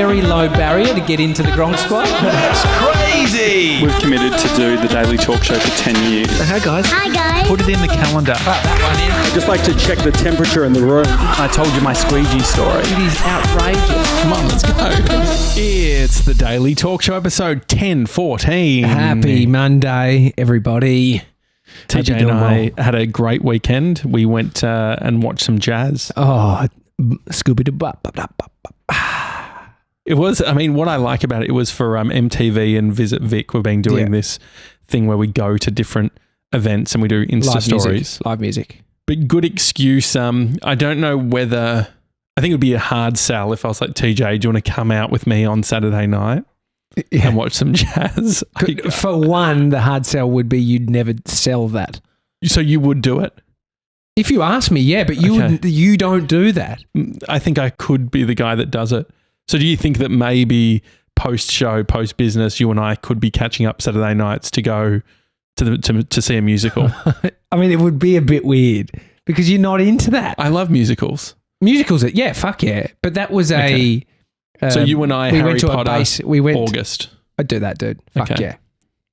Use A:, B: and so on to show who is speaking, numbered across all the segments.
A: very low barrier to get into the Gronk Squad.
B: That's crazy!
C: We've committed to do the Daily Talk Show for 10 years.
A: Hi, guys.
D: Hi, guys.
B: Put it in the calendar.
A: That one in.
C: I'd just like to check the temperature in the room.
B: I told you my squeegee story.
A: It is outrageous.
B: Come on, let's go. It's the Daily Talk Show, episode 1014.
A: Happy Monday, everybody.
B: TJ and I had a great weekend. We went and watched some jazz.
A: Oh, Scooby-Doo.
B: It was, I mean, what I like about it was for MTV and Visit Vic. We've been doing this thing where we go to different events and we do Insta stories.
A: Live music.
B: But good excuse. I don't know whether, I think it would be a hard sell if I was like, TJ, do you want to come out with me on Saturday night and watch some jazz?
A: For one, the hard sell would be you'd never sell that.
B: So you would do it?
A: If you ask me, yeah, but you don't do that.
B: I think I could be the guy that does it. So do you think that maybe post-show, post-business, you and I could be catching up Saturday nights to go to see a musical?
A: I mean, it would be a bit weird because you're not into that.
B: I love musicals.
A: Musicals, yeah, fuck yeah. But that was a...
B: So you and I,
A: we
B: Harry
A: went to
B: Potter, August.
A: I'd do that, dude. Fuck
B: Okay.
A: yeah.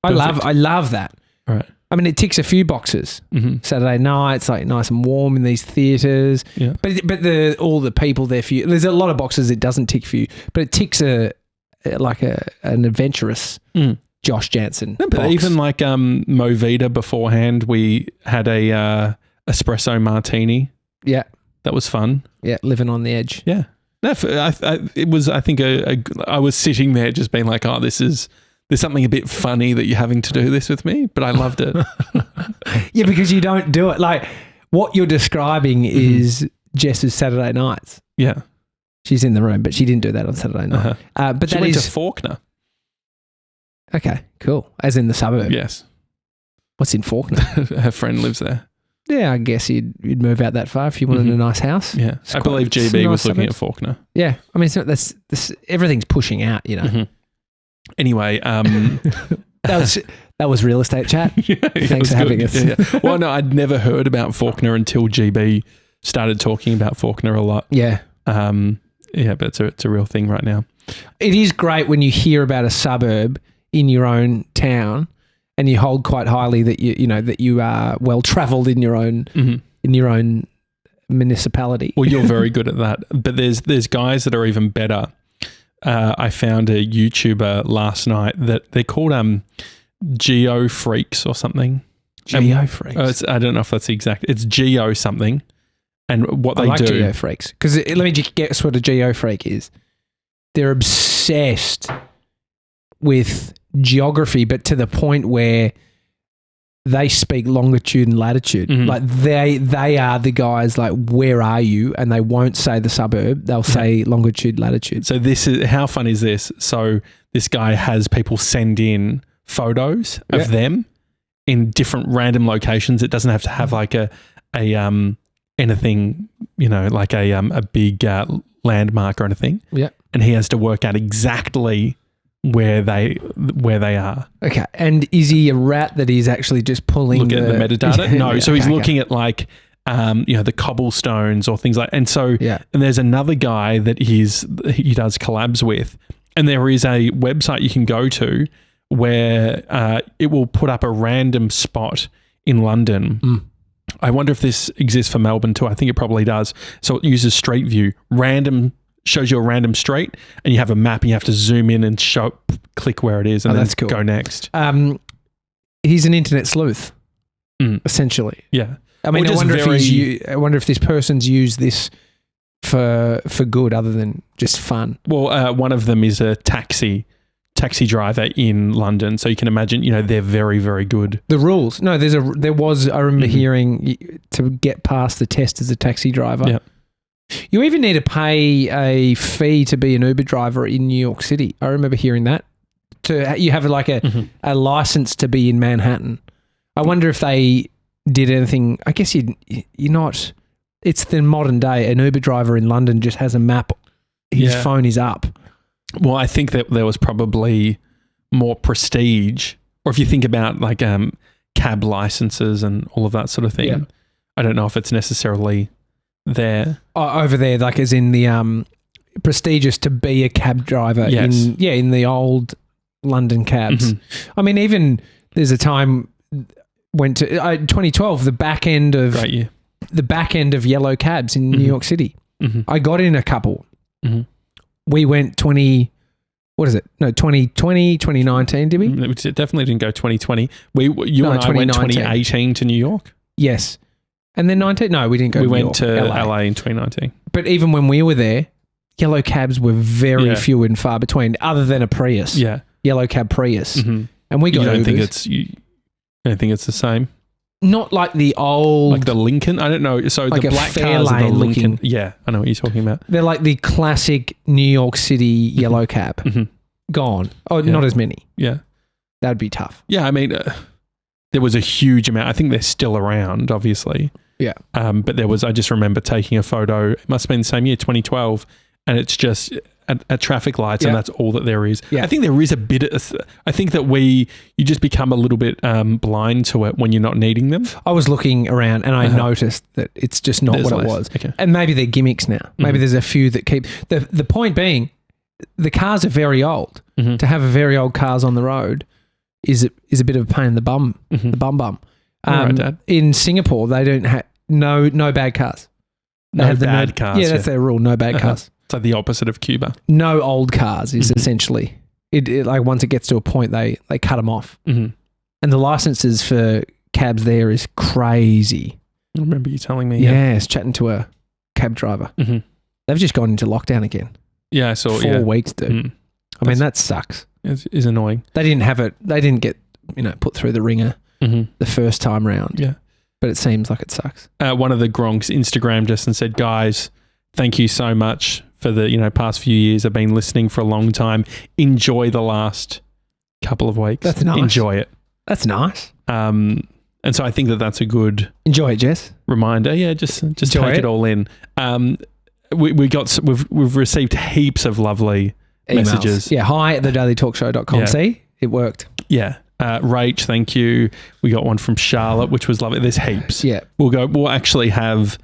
A: I love that.
B: All right.
A: I mean, it ticks a few boxes.
B: Mm-hmm.
A: Saturday nights, like nice and warm in these theatres.
B: Yeah.
A: But all the people there for you. There's a lot of boxes it doesn't tick for you, but it ticks an adventurous Josh Janssen.
B: No, but
A: box.
B: even like Movida beforehand, we had a espresso martini.
A: Yeah.
B: That was fun.
A: Yeah, living on the edge.
B: Yeah. No, it was. I think I was sitting there just being like, oh, there's something a bit funny that you're having to do this with me, but I loved it.
A: Yeah, because you don't do it. Like what you're describing is Jess's Saturday nights.
B: Yeah.
A: She's in the room, but she didn't do that on Saturday night. But
B: she went to Faulkner.
A: Okay, cool. As in the suburb.
B: Yes.
A: What's in Faulkner?
B: Her friend lives there.
A: Yeah, I guess you'd move out that far if you wanted a nice house.
B: Yeah. I believe GB was looking at Faulkner.
A: Yeah. I mean, that's everything's pushing out, you know.
B: Mm-hmm. Anyway,
A: that was real estate chat. Thanks for having us.
B: Yeah. Well, no, I'd never heard about Faulkner until GB started talking about Faulkner a lot.
A: Yeah.
B: Yeah, but it's a real thing right now.
A: It is great when you hear about a suburb in your own town and you hold quite highly that you are well travelled in your own municipality.
B: Well, you're very good at that. But there's guys that are even better. I found a YouTuber last night that they're called GEO Freaks or something.
A: GEO Freaks.
B: I don't know if that's exact. It's GEO something. And what they do.
A: GEO Freaks. Because let me just guess what a GEO Freak is. They're obsessed with geography, but to the point where they speak longitude and latitude.
B: Mm-hmm.
A: Like they are the guys like, where are you? And they won't say the suburb. They'll say longitude, latitude.
B: So how fun is this? So this guy has people send in photos of them in different random locations. It doesn't have to have like a anything, like a big landmark or anything.
A: Yeah.
B: And he has to work out exactly where they are.
A: Okay. And is he a rat that he's actually just pulling
B: at the metadata? No. So he's looking at like, the cobblestones or things like, and so, and there's another guy that he does collabs with, and there is a website you can go to where it will put up a random spot in London. I wonder if this exists for Melbourne too. I think it probably does. So it uses Street View, shows you a random street, and you have a map and you have to zoom in and click where it is and then go next.
A: He's an internet sleuth, essentially.
B: Yeah.
A: I mean, I wonder if this person's used this for good other than just fun.
B: Well, one of them is a taxi driver in London, so you can imagine, they're very, very good.
A: The rules. No, I remember hearing to get past the test as a taxi driver.
B: Yeah.
A: You even need to pay a fee to be an Uber driver in New York City. I remember hearing that. You have like a license to be in Manhattan. I wonder if they did anything. I guess you're not. It's the modern day. An Uber driver in London just has a map. His phone is up.
B: Well, I think that there was probably more prestige, or if you think about like cab licenses and all of that sort of thing. Yeah. I don't know if it's necessarily there.
A: Over there, like as in the prestigious to be a cab driver in the old London cabs.
B: Mm-hmm.
A: I mean, even there's a time went to 2012, the back end of yellow cabs in New York City.
B: Mm-hmm.
A: I got in a couple.
B: Mm-hmm.
A: We went 2020, 2019, did we?
B: We definitely didn't go 2020. You and I went 2018 to New York.
A: Yes. And then 19? No, we didn't go to New York.
B: We went to LA in 2019.
A: But even when we were there, yellow cabs were very few and far between, other than a Prius.
B: Yeah.
A: Yellow cab Prius.
B: Mm-hmm.
A: And we got
B: you don't think
A: Ubers.
B: it's the same?
A: Not like the old...
B: Like the Lincoln? I don't know. So
A: like
B: the black cars are the Lincoln.
A: Looking.
B: Yeah, I know what you're talking about.
A: They're like the classic New York City yellow cab.
B: Mm-hmm.
A: Gone. Oh, not as many.
B: Yeah.
A: That'd be tough.
B: Yeah, I mean, there was a huge amount. I think they're still around, obviously.
A: Yeah.
B: But I just remember taking a photo, it must have been the same year, 2012, and it's just at traffic lights and that's all that there is.
A: Yeah.
B: I think there is a bit of, I think that you just become a little bit blind to it when you're not needing them.
A: I was looking around and I noticed that it's just not what it was.
B: Okay.
A: And maybe they're gimmicks now. Maybe there's a few that keep... The point being, the cars are very old.
B: Mm-hmm.
A: To have a very old cars on the road is a bit of a pain in the bum.
B: Mm-hmm.
A: The bum.
B: All right, Dad.
A: In Singapore, they don't have... No bad cars. They
B: No
A: have
B: bad cars.
A: Yeah, that's their rule. No bad cars.
B: It's like the opposite of Cuba.
A: No old cars is essentially it. Like once it gets to a point, they cut them off.
B: Mm-hmm.
A: And the licenses for cabs there is crazy.
B: I remember you telling me.
A: Yes, chatting to a cab driver.
B: Mm-hmm.
A: They've just gone into lockdown again.
B: Yeah, I saw.
A: 4 weeks, dude.
B: Mm.
A: I mean, that sucks.
B: Is annoying.
A: They didn't have it. They didn't get put through the ringer the first time round.
B: Yeah.
A: But it seems like it sucks.
B: One of the Gronks Instagrammed us and said, guys, thank you so much for the past few years. I've been listening for a long time. Enjoy the last couple of weeks.
A: That's nice.
B: Enjoy it.
A: That's nice.
B: And so I think that's a good
A: enjoy it, Jess.
B: Reminder. Yeah, just take it all in. We've received heaps of lovely
A: emails.
B: Messages.
A: Yeah, hi at thedailytalkshow.com.
B: Yeah.
A: See, it worked.
B: Yeah. Rach, thank you. We got one from Charlotte, which was lovely. There's heaps.
A: Yeah.
B: We'll actually have,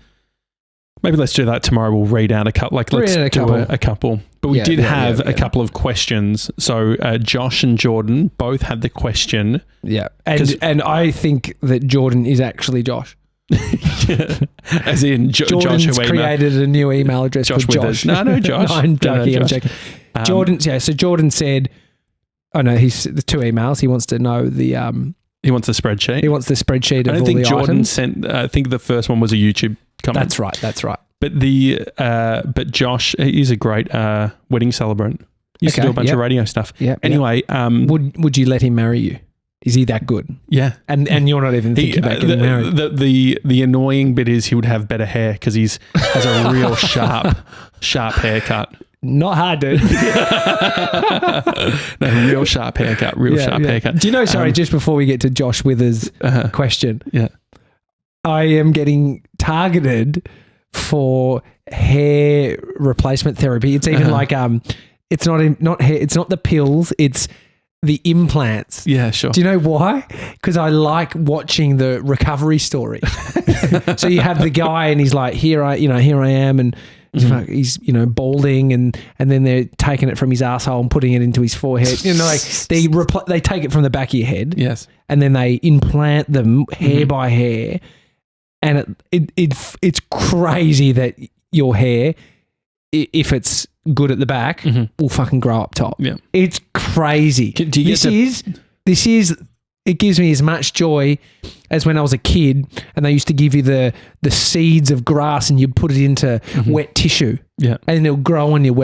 B: maybe let's do that tomorrow. We'll read out a couple. Let's do a couple. But we did have a couple of questions. So Josh and Jordan both had the question.
A: Yeah. And I think that Jordan is actually Josh.
B: As in
A: Jordan's
B: Josh
A: created a new email address called Josh.
B: No, Josh.
A: No, I'm joking. I'm joking. So Jordan said, oh no, he's the 2 emails. He wants to know the
B: he wants a spreadsheet.
A: He wants the spreadsheet of all the items.
B: I think Jordan sent I think the first one was a YouTube comment.
A: That's right.
B: But Josh, he's a great wedding celebrant. He used to do a bunch of radio stuff.
A: Yeah.
B: Anyway,
A: would you let him marry you? Is he that good?
B: Yeah.
A: And you're not even thinking about getting married.
B: The annoying bit is he would have better hair because he has a real sharp haircut.
A: Not hard, dude.
B: No, real sharp haircut. Haircut.
A: Do you know, just before we get to Josh Withers' question.
B: Yeah.
A: I am getting targeted for hair replacement therapy. It's even like it's not hair, it's not the pills, it's the implants.
B: Yeah, sure.
A: Do you know why? Because I like watching the recovery story. So you have the guy and he's like, here I am, and he's balding, and then they're taking it from his asshole and putting it into his forehead. They take it from the back of your head.
B: Yes.
A: And then they implant them hair by hair. And it's crazy that your hair, if it's good at the back, will fucking grow up top.
B: Yeah.
A: It's crazy. It gives me as much joy as when I was a kid and they used to give you the seeds of grass and you'd put it into wet tissue.
B: Yeah.
A: And it'll grow on your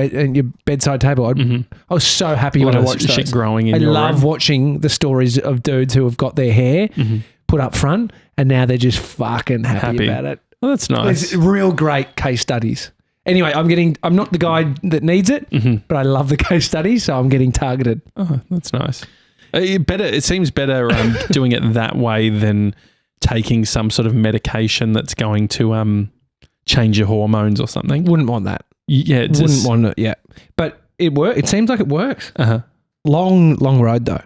A: bedside table. I was so happy when I watched those.
B: Shit growing in
A: I
B: your
A: love
B: room.
A: watching the stories of dudes who have got their hair put up front and now they're just fucking happy about it.
B: Well, that's nice.
A: It's real great case studies. Anyway, I'm not the guy that needs it, but I love the case studies, so I'm getting targeted.
B: Oh, that's nice. It seems better doing it that way than taking some sort of medication that's going to change your hormones or something.
A: Wouldn't want that.
B: Yeah,
A: wouldn't want it. Yeah, but it works. It seems like it works. Long road though.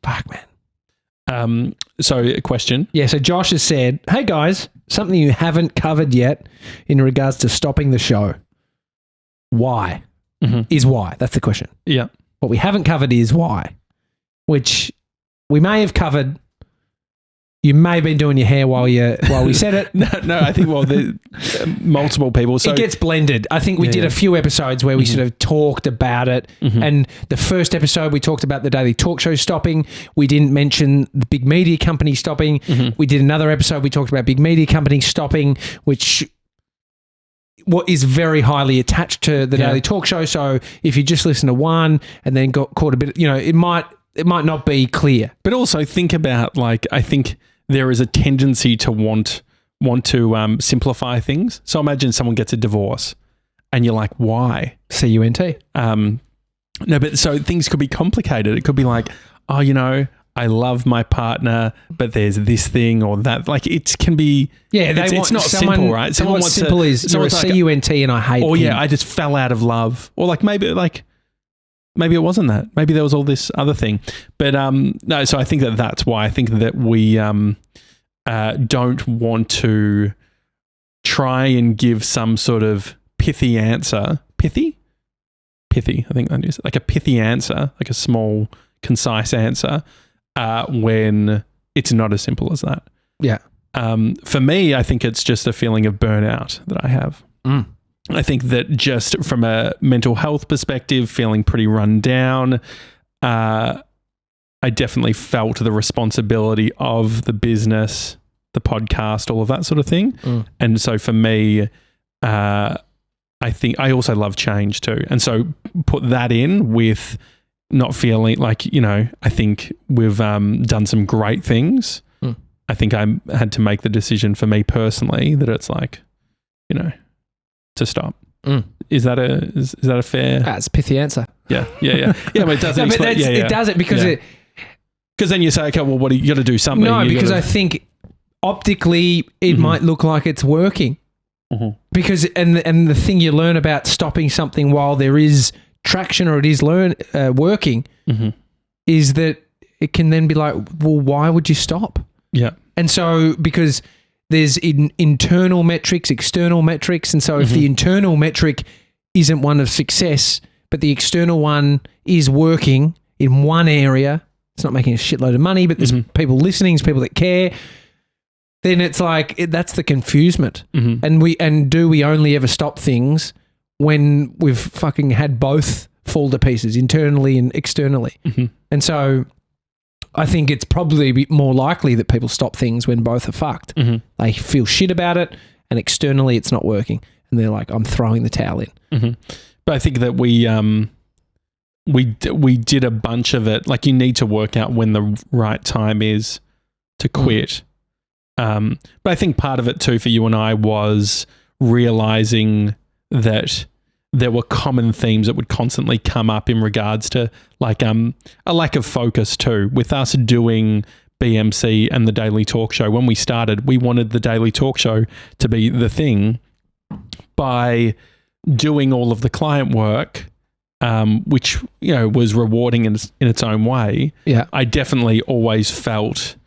A: Fuck, man.
B: So a question.
A: Yeah. So Josh has said, "Hey guys, something you haven't covered yet in regards to stopping the show. why is why. That's the question.
B: Yeah.
A: What we haven't covered is why, which we may have covered. You may have been doing your hair while we said it.
B: No, I think multiple people. So
A: it gets blended. I think we did a few episodes where we sort of talked about it. And the first episode we talked about the Daily Talk Show stopping. We didn't mention the big media company stopping. We did another episode we talked about big media company stopping, which what is very highly attached to the Daily Talk Show. So if you just listen to one and then got caught a bit, it might not be clear.
B: But also think about I think there is a tendency to want to simplify things. So imagine someone gets a divorce and you're like, why?
A: CUNT.
B: No, but so things could be complicated. It could be like, oh, I love my partner, but there's this thing or that. Like it can be.
A: Yeah,
B: it's not simple, right?
A: Someone wants simple is you're a CUNT and I hate.
B: Or I just fell out of love. Or maybe it wasn't that. Maybe there was all this other thing. But no, so I think that's why. I think that we don't want to try and give some sort of pithy answer. Pithy, I think that is. Like a pithy answer, like a small, concise answer, when it's not as simple as that.
A: Yeah.
B: For me, I think it's just a feeling of burnout that I have. I think that just from a mental health perspective, feeling pretty run down, I definitely felt the responsibility of the business, the podcast, all of that sort of thing. And so for me, I think I also love change too. And so put that in with not feeling like, I think we've done some great things. I think I had to make the decision for me personally that it's like, to stop. Is that a fair?
A: That's a pithy answer.
B: Yeah. But it doesn't.
A: It does it because
B: because then you say, okay, well, what do you got to do something?
A: No, because I think optically it might look like it's working. Because and the thing you learn about stopping something while there is traction or it is working is that it can then be like, well, why would you stop?
B: Yeah.
A: And so because there's internal metrics, external metrics. And so if the internal metric isn't one of success, but the external one is working in one area, it's not making a shitload of money, but there's people listening, there's people that care, then it's like, that's the confusement. And do we only ever stop things when we've fucking had both fall to pieces internally and externally? And so I think it's probably a bit more likely that people stop things when both are fucked. They feel shit about it and externally it's not working. And they're like, I'm throwing the towel in.
B: But I think that we did a bunch of it. Like you need to work out when the right time is to quit. But I think part of it too for you and I was realizing that there were common themes that would constantly come up in regards to like a lack of focus too. With us doing BMC and the Daily Talk Show, when we started, we wanted the Daily Talk Show to be the thing. By doing all of the client work, which was rewarding in its own way, I definitely always felt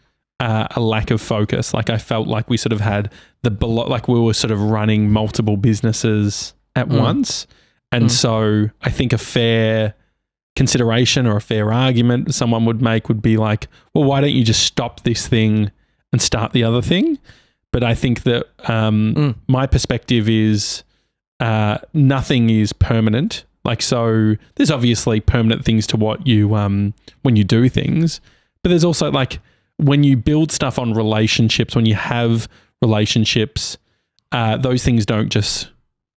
B: a lack of focus. Like I felt like we sort of had like we were sort of running multiple businesses at once. And so I think a fair consideration or a fair argument someone would make would be like, well, why don't you just stop this thing and start the other thing? But I think that my perspective is nothing is permanent. Like, so there's obviously permanent things to what you, when you do things, but there's also like when you build stuff on relationships, when you have relationships, those things don't just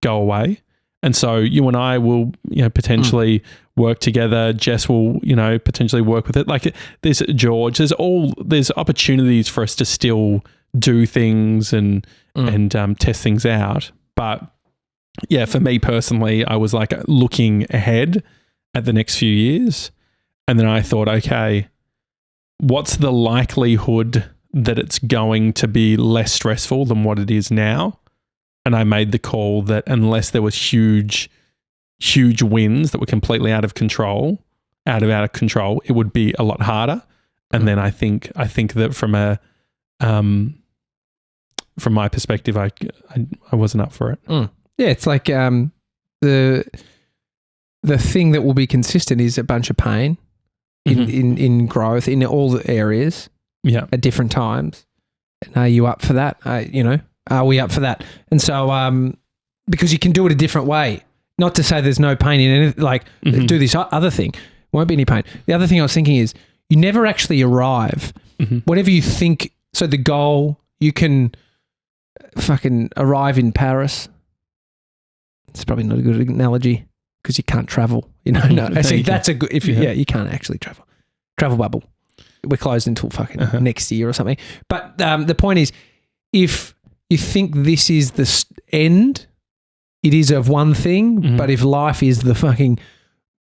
B: go away. And so you and I will, potentially work together. Jess will, potentially work with it. Like there's George, there's opportunities for us to still do things and test things out. But yeah, for me personally, I was like looking ahead at the next few years. And then I thought, okay, what's the likelihood that it's going to be less stressful than what it is now? And I made the call that unless there was huge wins that were completely out of control, it would be a lot harder. And then I think that from my perspective, I wasn't up for it.
A: Yeah, it's like the thing that will be consistent is a bunch of pain in growth in all the areas at different times. And are you up for that? Are we up for that? And so because you can do it a different way. Not to say there's no pain in anything, do this other thing. Won't be any pain. The other thing I was thinking is you never actually arrive. Whatever you think, so the goal, you can fucking arrive in Paris. It's probably not a good analogy because you can't travel. No, I see that's a good, you can't actually travel. Travel bubble. We're closed until fucking next year or something. But the point is, if you think this is the end, it is of one thing, but if life is the fucking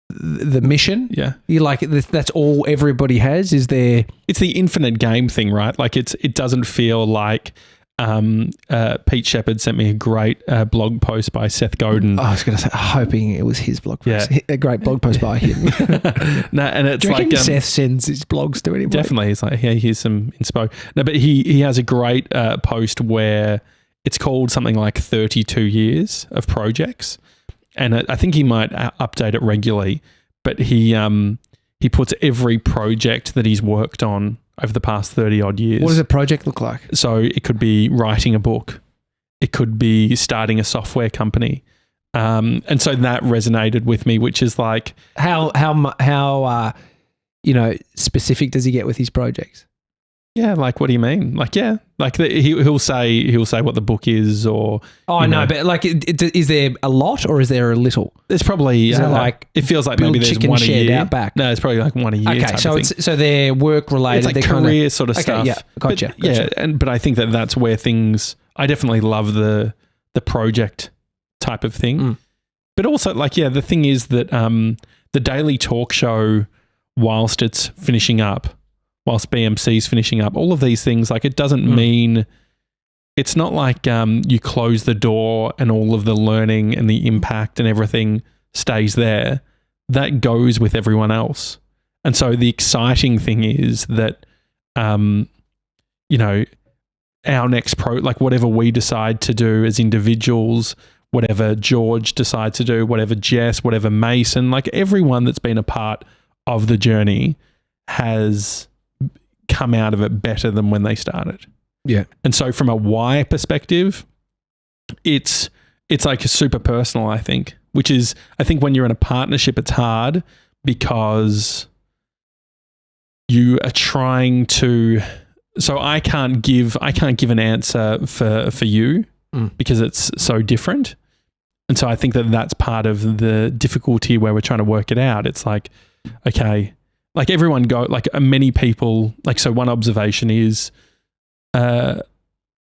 A: the mission, you're like, that's all everybody has is there.
B: It's the infinite game thing, right? Like it doesn't feel like Pete Shepard sent me a great blog post by Seth Godin.
A: I was going to say, hoping it was his blog post. A great blog post by him.
B: No, and it's
A: do you
B: like
A: Seth sends his blogs to anybody?
B: Definitely. It's like, here's some inspo. No, but he has a great post where it's called something like 32 years of projects. And I think he might update it regularly, but he puts every project that he's worked on over the past 30 odd years.
A: What does a project look like?
B: So it could be writing a book. It could be starting a software company. And so that resonated with me, which is like
A: how specific does he get with his projects?
B: Yeah, like what do you mean? Like he'll say what the book is, or
A: no, but like is there a lot or is there a little?
B: There's probably it feels like maybe there's one a year
A: out back.
B: No, it's probably like one a year.
A: Okay, so they're work related.
B: It's like career sort of stuff.
A: Yeah, gotcha.
B: But I think that's where things. I definitely love the project type of thing, but also the thing is that the daily talk show, whilst it's finishing up. Whilst BMC's finishing up, all of these things, like it doesn't mean, it's not like you close the door and all of the learning and the impact and everything stays there. That goes with everyone else. And so the exciting thing is that, our next like whatever we decide to do as individuals, whatever George decides to do, whatever Jess, whatever Mason, like everyone that's been a part of the journey has come out of it better than when they started.
A: Yeah.
B: And so from a why perspective, it's like super personal, I think, which is, I think when you're in a partnership, it's hard because you are trying to, so I can't give an answer for you because it's so different. And so I think that's part of the difficulty where we're trying to work it out. It's like, okay, like everyone many people, so one observation is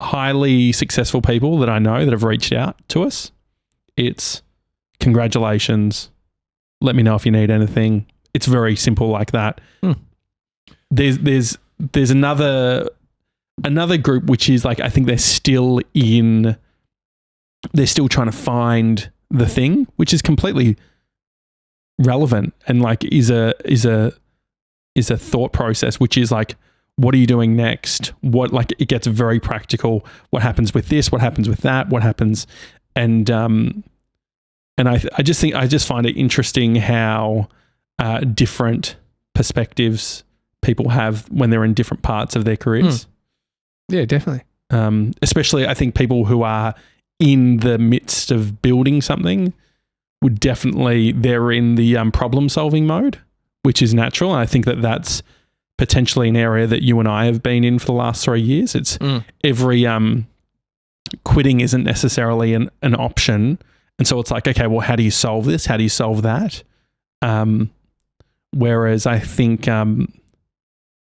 B: highly successful people that I know that have reached out to us. It's congratulations. Let me know if you need anything. It's very simple like that. There's another group which is like, I think they're still trying to find the thing, which is completely relevant and like is a thought process, which is like, what are you doing next? What, like, it gets very practical. What happens with this? What happens with that? What happens? And I just find it interesting how different perspectives people have when they're in different parts of their careers.
A: Yeah, definitely.
B: Especially I think people who are in the midst of building something would definitely, they're in the problem solving mode, which is natural. And I think that's potentially an area that you and I have been in for the last 3 years. It's every quitting isn't necessarily an option. And so it's like, okay, well, how do you solve this? How do you solve that? Whereas I think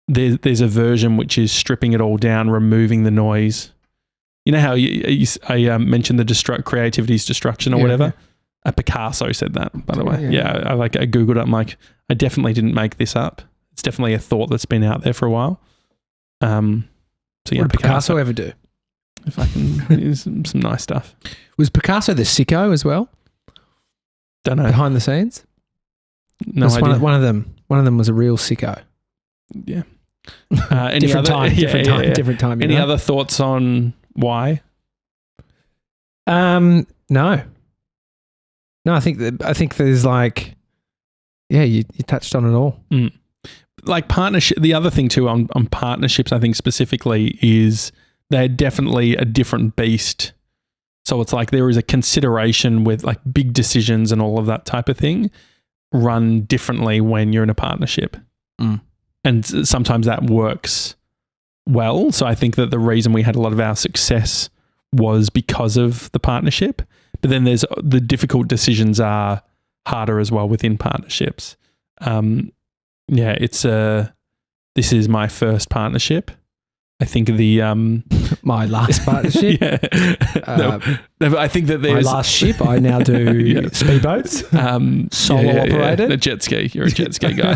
B: there's a version which is stripping it all down, removing the noise. You know how I mentioned the creativity's destruction or whatever? Yeah. Picasso said that, by the way. Yeah. I Googled it. I'm like, I definitely didn't make this up. It's definitely a thought that's been out there for a while. So yeah,
A: what did Picasso ever do?
B: If I can, some nice stuff.
A: Was Picasso the sicko as well?
B: Don't know.
A: Behind the scenes?
B: No idea.
A: One of them was a real sicko.
B: Yeah.
A: Different time.
B: Any other thoughts on why?
A: No. No, I think there's like, yeah, you touched on it all.
B: Like partnership. The other thing too on partnerships, I think specifically, is they're definitely a different beast. So it's like there is a consideration with like big decisions and all of that type of thing run differently when you're in a partnership. And sometimes that works well. So I think that the reason we had a lot of our success was because of the partnership. But then there's the difficult decisions are harder as well within partnerships. Yeah, this is my first partnership. I think
A: my last partnership.
B: I think that there's
A: my last ship. I now do speedboats. Solo operated.
B: A jet ski. You're a jet ski guy.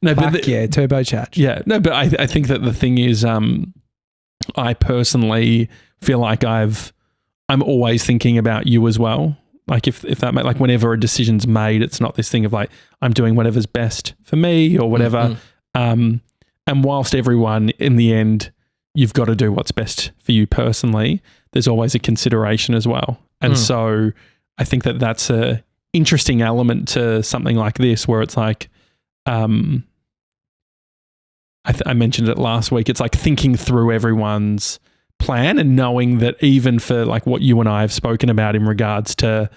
A: Turbocharged.
B: Yeah, no, but I think that the thing is, I personally feel like I'm always thinking about you as well. Like if that like whenever a decision's made, it's not this thing of like I'm doing whatever's best for me or whatever. And whilst everyone in the end, you've got to do what's best for you personally, there's always a consideration as well. And so I think that that's a interesting element to something like this, where it's like, I mentioned it last week. It's like thinking through everyone's plan and knowing that even for like what you and I have spoken about in regards to,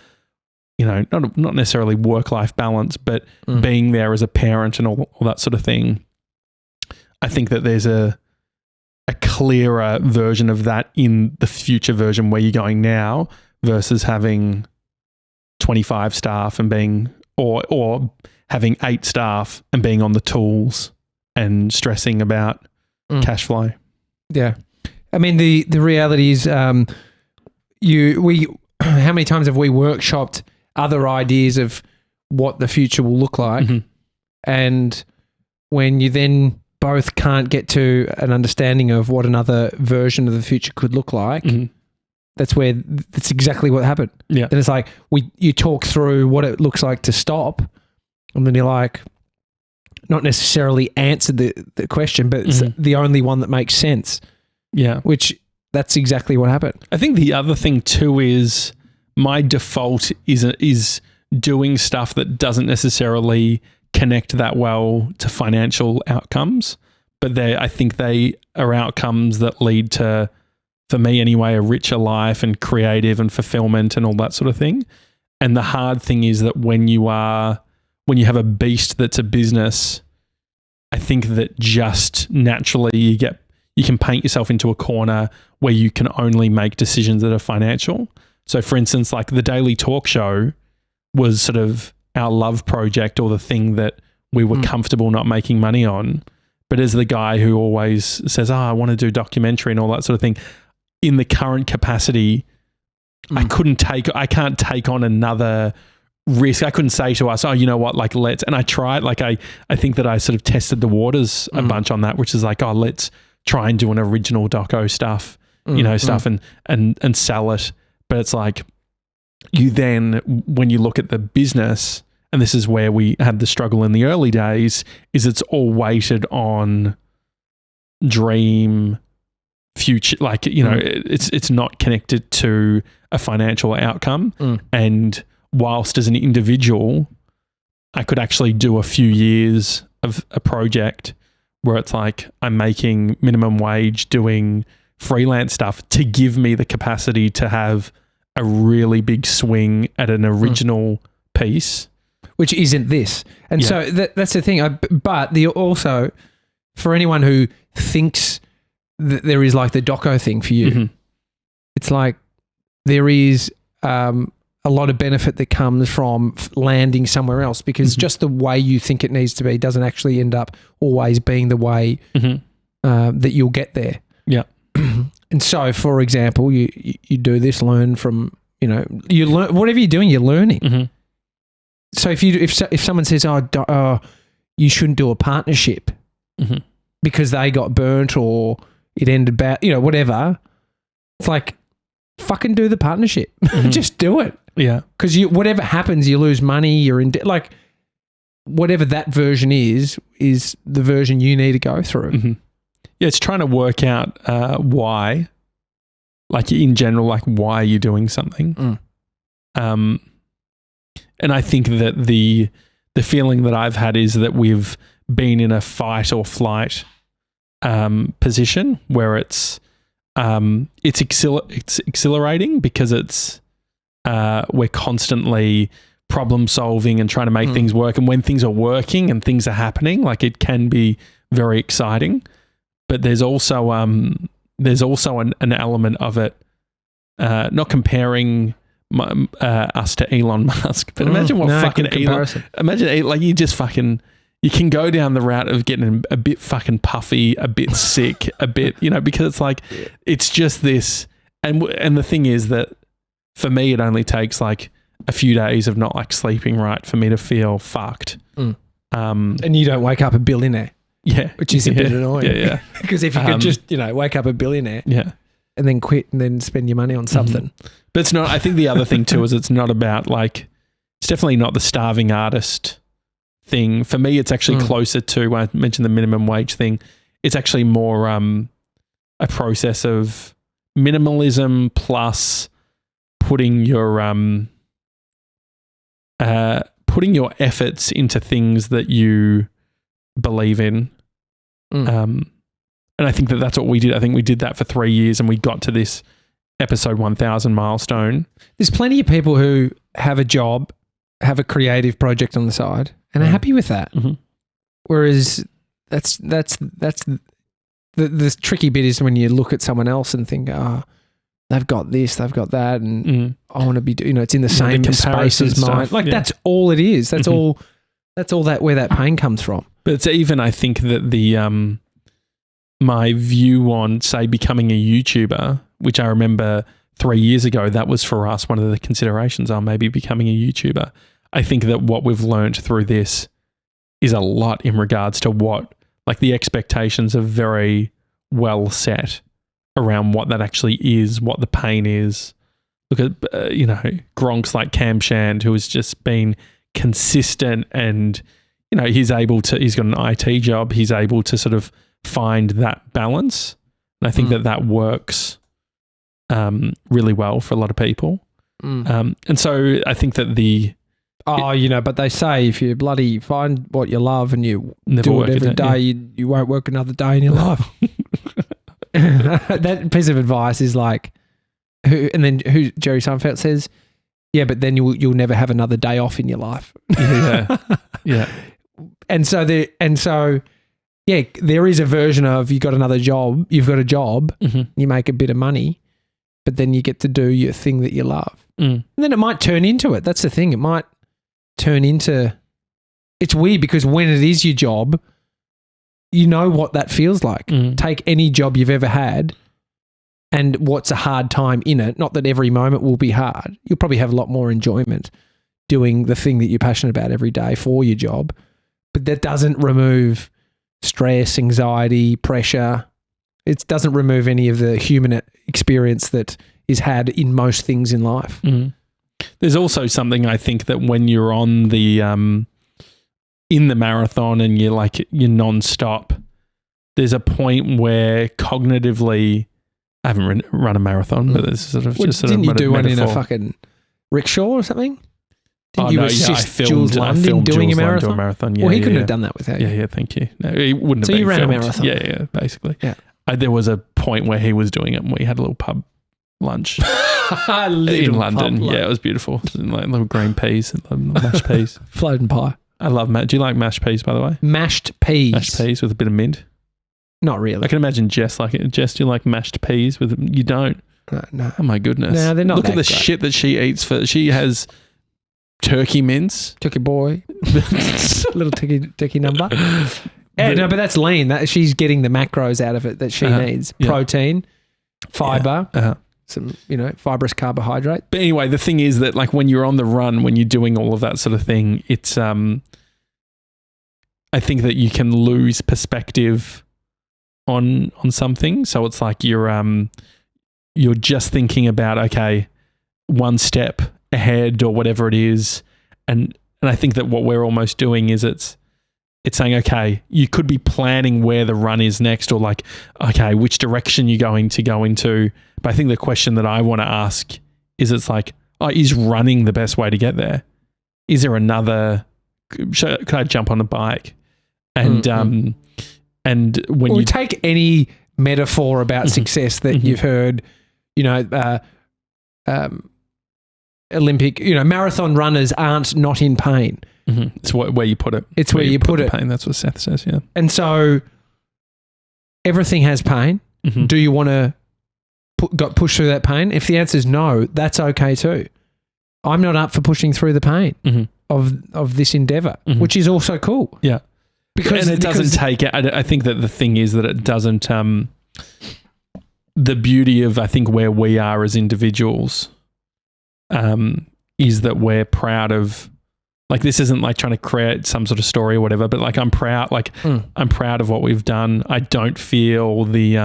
B: not necessarily work-life balance, but being there as a parent and all that sort of thing. I think that there's a clearer version of that in the future version where you're going now versus having 25 staff and being, or having 8 staff and being on the tools and stressing about cash flow.
A: Yeah. I mean, the reality is, how many times have we workshopped other ideas of what the future will look like? And when you then both can't get to an understanding of what another version of the future could look like, that's exactly what happened.
B: Yeah.
A: Then it's like you talk through what it looks like to stop, and then you're like, not necessarily answered the question, but it's the only one that makes sense.
B: Yeah.
A: Which that's exactly what happened.
B: I think the other thing too is my default is doing stuff that doesn't necessarily connect that well to financial outcomes, but I think they are outcomes that lead to, for me anyway, a richer life and creative and fulfillment and all that sort of thing. And the hard thing is that when you have a beast that's a business, I think that just naturally you can paint yourself into a corner where you can only make decisions that are financial. So for instance, like the Daily Talk Show was sort of our love project, or the thing that we were comfortable not making money on. But as the guy who always says, I want to do documentary and all that sort of thing, in the current capacity, I can't take on another risk. I couldn't say to us, you know what, like let's, and I tried, like I think that I sort of tested the waters a bunch on that, which is like, let's try and do an original doco stuff, stuff and sell it. But it's like, you then, when you look at the business, and this is where we had the struggle in the early days, is it's all weighted on dream, future, like, it's not connected to a financial outcome. And whilst as an individual, I could actually do a few years of a project where it's like I'm making minimum wage doing freelance stuff to give me the capacity to have a really big swing at an original piece.
A: Which isn't this. And so that's the thing. But also, for anyone who thinks that there is like the doco thing for you, it's like there is a lot of benefit that comes from landing somewhere else, because just the way you think it needs to be doesn't actually end up always being the way that you'll get there.
B: Yeah.
A: And so, for example, you do this, learn from, you learn whatever you're doing, you're learning. So if someone says, you shouldn't do a partnership because they got burnt or it ended bad, whatever, it's like, fucking do the partnership. Just do it.
B: Yeah.
A: Because whatever happens, you lose money, you're in debt. Like, whatever that version is the version you need to go through.
B: Yeah, it's trying to work out why, like in general, like why you're doing something. And I think that the feeling that I've had is that we've been in a fight or flight position where it's exhilarating because it's we're constantly problem solving and trying to make things work. And when things are working and things are happening, like it can be very exciting. But there's also an element of it, not comparing us to Elon Musk, but imagine what fucking Elon. Imagine like you can go down the route of getting a bit fucking puffy, a bit sick, a bit, because it's like it's just this. And the thing is that for me, it only takes like a few days of not like sleeping right for me to feel fucked.
A: And you don't wake up a billionaire.
B: Yeah.
A: Which is a bit annoying.
B: Yeah.
A: Because if you could just, wake up a billionaire.
B: Yeah.
A: And then quit and then spend your money on something.
B: But it's not, I think the other thing too is it's not about like, it's definitely not the starving artist thing. For me, it's actually closer to, when I mentioned the minimum wage thing, it's actually more a process of minimalism plus putting your efforts into things that you believe in. And I think that that's what we did. I think we did that for 3 years and we got to this episode 1000 milestone.
A: There's plenty of people who have a job, have a creative project on the side and are happy with that. Whereas that's the tricky bit is when you look at someone else and think, they've got this, they've got that, and I want to be, it's in the same space as mine. Like that's all it is. That's all that where that pain comes from.
B: But it's even, I think that the my view on, say, becoming a YouTuber, which I remember 3 years ago, that was for us one of the considerations on maybe becoming a YouTuber. I think that what we've learned through this is a lot in regards to what, like the expectations are very well set around what that actually is, what the pain is. Look at, Gronks like Cam Shand, who has just been consistent and, he's got an IT job. He's able to sort of find that balance. And I think that works really well for a lot of people. And so I think that
A: but they say if you bloody find what you love and you do it every day, you won't work another day in your life. That piece of advice is like, who Jerry Seinfeld says, yeah, but then you'll never have another day off in your life.
B: Yeah.
A: And so there is a version of you've got a job, you make a bit of money, but then you get to do your thing that you love. And then it might turn into it. That's the thing. It might turn into, it's weird because when it is your job, you know what that feels like. Take any job you've ever had and what's a hard time in it. Not that every moment will be hard. You'll probably have a lot more enjoyment doing the thing that you're passionate about every day for your job. But that doesn't remove stress, anxiety, pressure. It doesn't remove any of the human experience that is had in most things in life.
B: There's also something I think that when you're on the in the marathon and you're non-stop, there's a point where cognitively, I haven't run a marathon, but there's
A: didn't you do one in a fucking rickshaw or something?
B: I filmed Jules London doing a marathon. Yeah,
A: well, he couldn't have done that without you.
B: Yeah, thank you. No, he wouldn't have been.
A: So you ran
B: filmed.
A: a marathon?
B: Yeah, basically.
A: Yeah.
B: There was a point where he was doing it and we had a little pub lunch in London. Yeah, it was beautiful. Like little green peas and mashed peas.
A: Floating pie.
B: I love do you like mashed peas, by the way?
A: Mashed peas.
B: Mashed peas with a bit of mint.
A: Not really.
B: I can imagine Jess like it. Jess, do you like mashed peas with? You don't.
A: No.
B: Oh my goodness.
A: No, they're not.
B: Look at the
A: great.
B: shit that she eats. She has turkey mince.
A: Turkey boy. Little turkey number. But that's lean. She's getting the macros out of it that she needs. Protein, fiber, some, fibrous carbohydrate.
B: But anyway, the thing is that like when you're on the run, when you're doing all of that sort of thing, it's I think that you can lose perspective on something. So it's like you're just thinking about, okay, one step ahead or whatever it is. And I think that what we're almost doing is it's saying, okay, you could be planning where the run is next or like, okay, which direction you're going to go into. But I think the question that I want to ask is it's like, is running the best way to get there? is there another? Could I jump on a bike? And and when
A: you
B: you
A: take any metaphor about success that you've heard, Olympic, marathon runners aren't not in pain.
B: It's where you put it.
A: It's where you put it.
B: Pain. That's what Seth says. Yeah.
A: And so everything has pain. Do you want to push through that pain? If the answer is no, that's okay too. I'm not up for pushing through the pain of this endeavor, which is also cool.
B: Yeah. Because it doesn't take it. I think that the thing is that it doesn't. The beauty of, I think, where we are as individuals is that we're proud of. Like, this isn't like trying to create some sort of story or whatever, but like I'm proud. Like I'm proud of what we've done. I don't feel the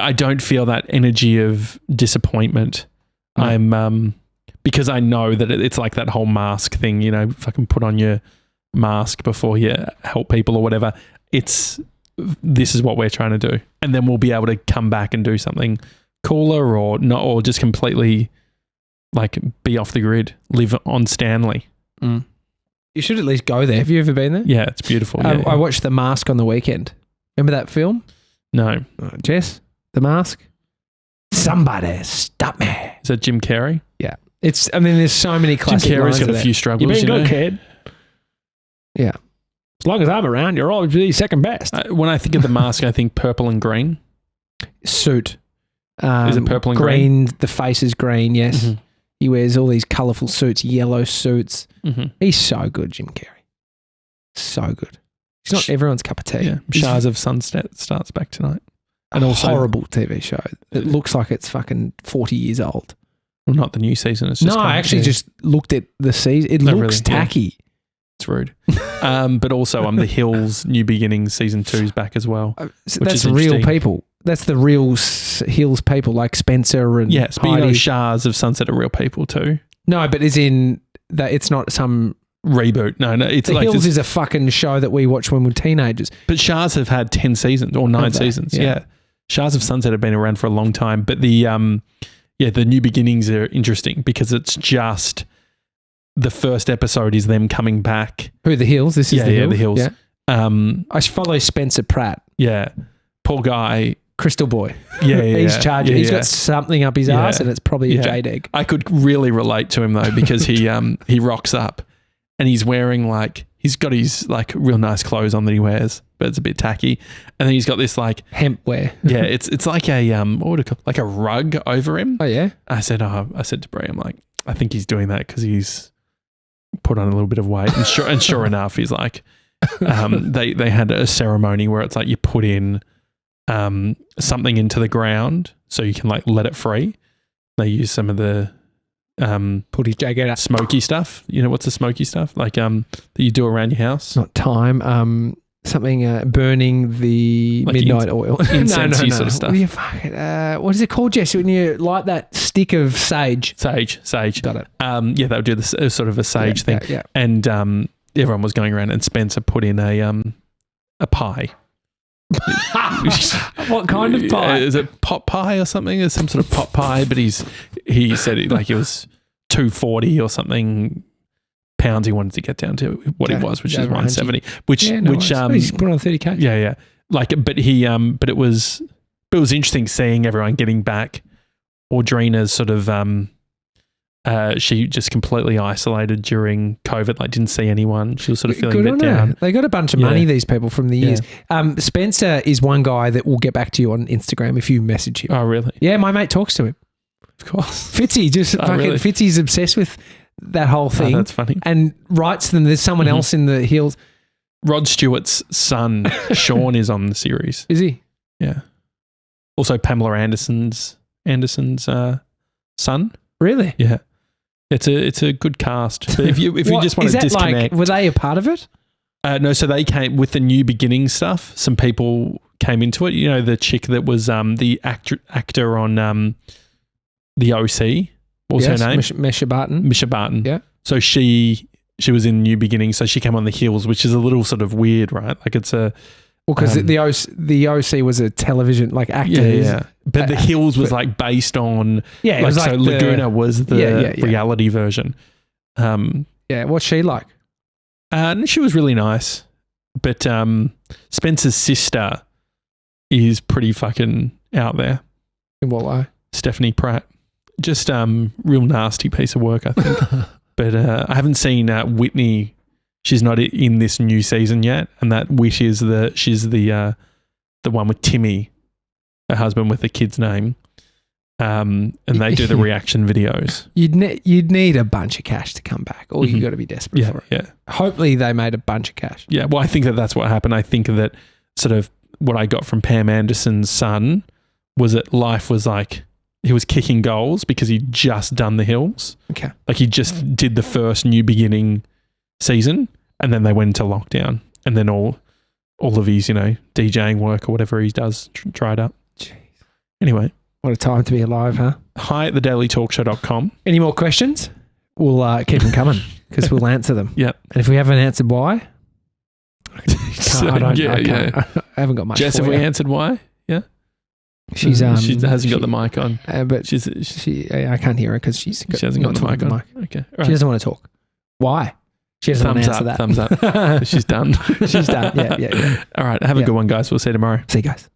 B: I don't feel that energy of disappointment. I'm because I know that it's like that whole mask thing. Fucking put on your mask before you help people or whatever. This is what we're trying to do, and then we'll be able to come back and do something cooler or not, or just completely like be off the grid, live on Stanley.
A: You should at least go there. Have you ever been there?
B: Yeah, it's beautiful.
A: I watched The Mask on the weekend. Remember that film?
B: No.
A: Jess, The Mask? Somebody stop me.
B: Is that Jim Carrey?
A: Yeah. There's so many classic
B: Jim Carrey's got a few struggles,
A: You've been good, kid. Yeah. As long as I'm around, you're always really second best.
B: When I think of The Mask, I think purple and green.
A: Suit.
B: Is it purple and green?
A: The face is green, yes. He wears all these colourful suits, yellow suits. He's so good, Jim Carrey. So good. He's not everyone's cup of tea.
B: Yeah. Shahs of Sunset starts back tonight. And also
A: horrible TV show. It looks like it's fucking 40 years old.
B: Well, not the new season. It's just
A: I actually just looked at the season. It looks tacky. Yeah.
B: It's rude. But also The Hills New Beginnings season 2 is back as well.
A: That's real people. That's the real Hills people like Spencer and
B: Heidi. Shahs of Sunset are real people too.
A: No, but as in that it's not some
B: reboot. No, it's
A: The Hills is a fucking show that we watched when we were teenagers.
B: But Shahs have had 10 seasons or 9 seasons. Yeah. Shahs of Sunset have been around for a long time, but the New Beginnings are interesting because it's just the first episode is them coming back.
A: Who, The Hills? This is The Hills.
B: The Hills.
A: Yeah. I follow Spencer Pratt.
B: Yeah. Poor guy.
A: Crystal Boy.
B: Yeah.
A: He's charging. He's got something up his ass and it's probably a jade egg.
B: I could really relate to him though because he rocks up and he's wearing he's got his real nice clothes on that he wears, but it's a bit tacky. And then he's got this
A: hemp wear.
B: Yeah, it's like a what would it call, like a rug over him.
A: Oh yeah.
B: I said to Brie, I'm like, I think he's doing that because he's put on a little bit of weight. And sure enough, he's like, they had a ceremony where it's like you put in something into the ground so you can let it free. They use some of the
A: put his jacket up.
B: Smoky stuff. You know what's the smoky stuff? That you do around your house?
A: Not thyme. Something burning the midnight oil.
B: Incensey sort of stuff.
A: What is it called, Jesse? When you light that stick of sage?
B: Sage.
A: Got it.
B: They'll do this sort of a sage thing.
A: Yeah.
B: And everyone was going around and Spencer put in a pie.
A: What kind of pie?
B: Is it pot pie or something? Is some sort of pot pie? But he said it was 240 or something pounds he wanted to get down to what it was, which is 170.
A: He's put on 30 kg.
B: Yeah. But it was interesting seeing everyone getting back. Audrina's sort of she just completely isolated during COVID, didn't see anyone. She was sort of feeling a bit down.
A: They got a bunch of money, these people, from the years. Spencer is one guy that will get back to you on Instagram if you message him.
B: Oh, really?
A: Yeah, my mate talks to him.
B: Of course.
A: Fitzy, really? Fitzy's obsessed with that whole thing.
B: Oh, that's funny.
A: And writes them. There's someone else in the Hills.
B: Rod Stewart's son, Sean, is on the series.
A: Is he?
B: Yeah. Also Pamela Anderson's son.
A: Really?
B: Yeah. It's a good cast. But if you just want to disconnect,
A: were they a part of it?
B: No. So they came with the New Beginnings stuff. Some people came into it. You know, the chick that was the actor on the OC. What was her name?
A: Misha Barton.
B: Misha Barton.
A: Yeah.
B: So she was in New Beginnings. So she came on The Hills, which is a little sort of weird, right? It's a
A: because the OC was a television actor.
B: Yeah. But The Hills was based on
A: it was
B: so Laguna was the reality version.
A: Yeah, what's she like?
B: She was really nice, but Spencer's sister is pretty fucking out there.
A: In what way?
B: Stephanie Pratt. Just real nasty piece of work, I think. But I haven't seen Whitney. She's not in this new season yet, and that Wish is she's the one with Timmy, her husband with the kid's name. And they do the reaction videos.
A: You'd need a bunch of cash to come back, or you got to be desperate for it.
B: Yeah.
A: Hopefully they made a bunch of cash.
B: Yeah. Well, I think that's what happened. I think that sort of what I got from Pam Anderson's son was that life was like he was kicking goals because he'd just done The Hills.
A: Okay.
B: Like he just did the first New Beginning season, and then they went into lockdown, and then all of his DJing work or whatever he does dried up.
A: Jeez.
B: Anyway.
A: What a time to be alive, huh?
B: Hi at thedailytalkshow.com.
A: Any more questions? We'll keep them coming because we'll answer them.
B: Yep.
A: And if we haven't answered why, I haven't got much.
B: Jess,
A: for
B: have we
A: you.
B: answered why? Yeah.
A: She hasn't
B: got the mic on.
A: But I can't hear her because she
B: hasn't got the mic on. Okay.
A: Right. She doesn't want to talk. Why? She doesn't want to answer that.
B: Thumbs up. She's done.
A: She's done. Yeah.
B: All right. Have a good one, guys. We'll see you tomorrow.
A: See you guys.